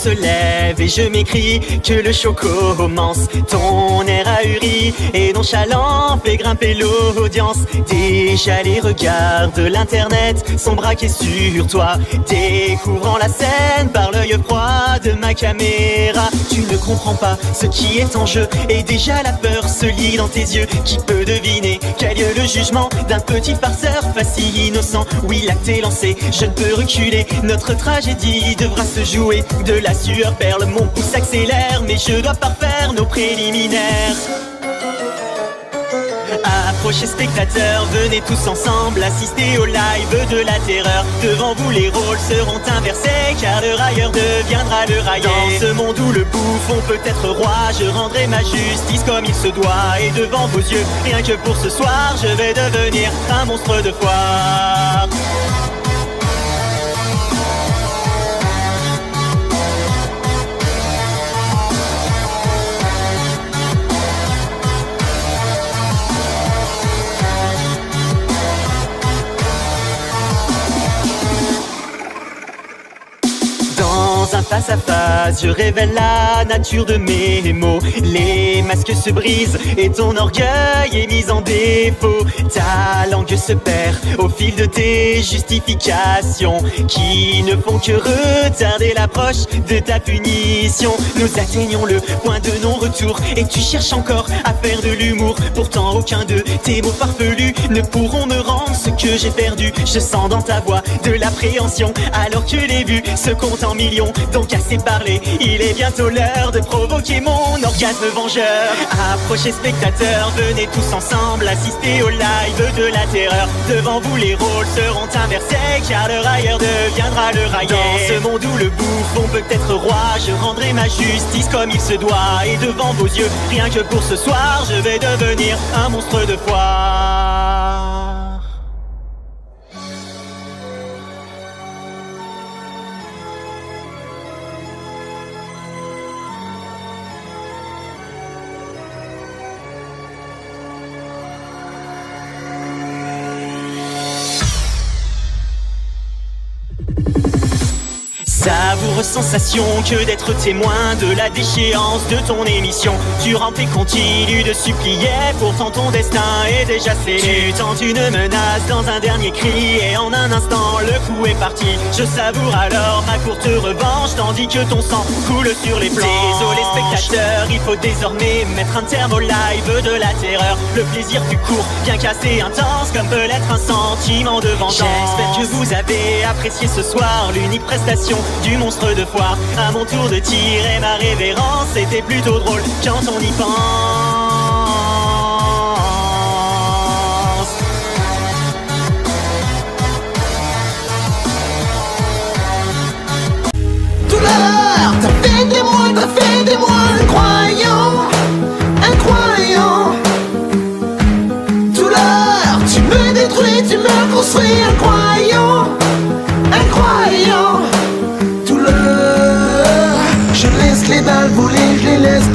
se lève et je m'écris que le show commence. Ton air ahuri et nonchalant fait grimper l'audience. Déjà les regards de l'internet sont braqués sur toi, découvrant la scène par l'œil froid de ma caméra. Tu ne comprends pas ce qui est en jeu et déjà la peur se lit dans tes yeux. Qui peut deviner qu'a lieu le jugement d'un petit farceur pas si innocent? Oui, l'acte est lancé, je ne peux reculer. Notre tragédie devra se jouer. De la sueur perle, mon pouce accélère, mais je dois parfaire nos préliminaires. Approchez spectateurs, venez tous ensemble assister au live de la terreur. Devant vous les rôles seront inversés, car le railleur deviendra le raillé. Dans ce monde où le bouffon peut être roi, je rendrai ma justice comme il se doit. Et devant vos yeux, rien que pour ce soir, je vais devenir un monstre de foire. Dans un face à face, je révèle la nature de mes mots. Les masques se brisent et ton orgueil est mis en défaut. Ta langue se perd au fil de tes justifications, qui ne font que retarder l'approche de ta punition. Nous atteignons le point de non-retour et tu cherches encore à faire de l'humour. Pourtant aucun de tes mots farfelus ne pourront me rendre ce que j'ai perdu. Je sens dans ta voix de l'appréhension, alors que les vues se comptent en millions. Donc assez parlé, il est bientôt l'heure de provoquer mon orgasme vengeur. Approchez spectateurs, venez tous ensemble assister au live de la terreur. Devant vous les rôles seront inversés, car le railleur deviendra le raillé. Dans ce monde où le bouffon peut être roi, je rendrai ma justice comme il se doit. Et devant vos yeux, rien que pour ce soir, je vais devenir un monstre de foire. Savoureuse sensation que d'être témoin de la déchéance de ton émission. Tu rampes et continues de supplier, pourtant ton destin est déjà scellé. Tu tentes une menace dans un dernier cri et en un instant le coup est parti. Je savoure alors ma courte revanche tandis que ton sang coule sur les planches. Désolé spectateur, il faut désormais mettre un terme au live de la terreur. Le plaisir fut court, bien qu'assez intense, comme peut l'être un sentiment de vengeance. J'espère que vous avez apprécié ce soir l'unique prestation du monstre de foire. À mon tour de tirer ma révérence, c'était plutôt drôle quand on y pense. Douleur, t'as fait des mois incroyant, incroyant. Douleur, tu me détruis, tu me construis, incroyant, incroyant. Je laisse les balles voler, je les laisse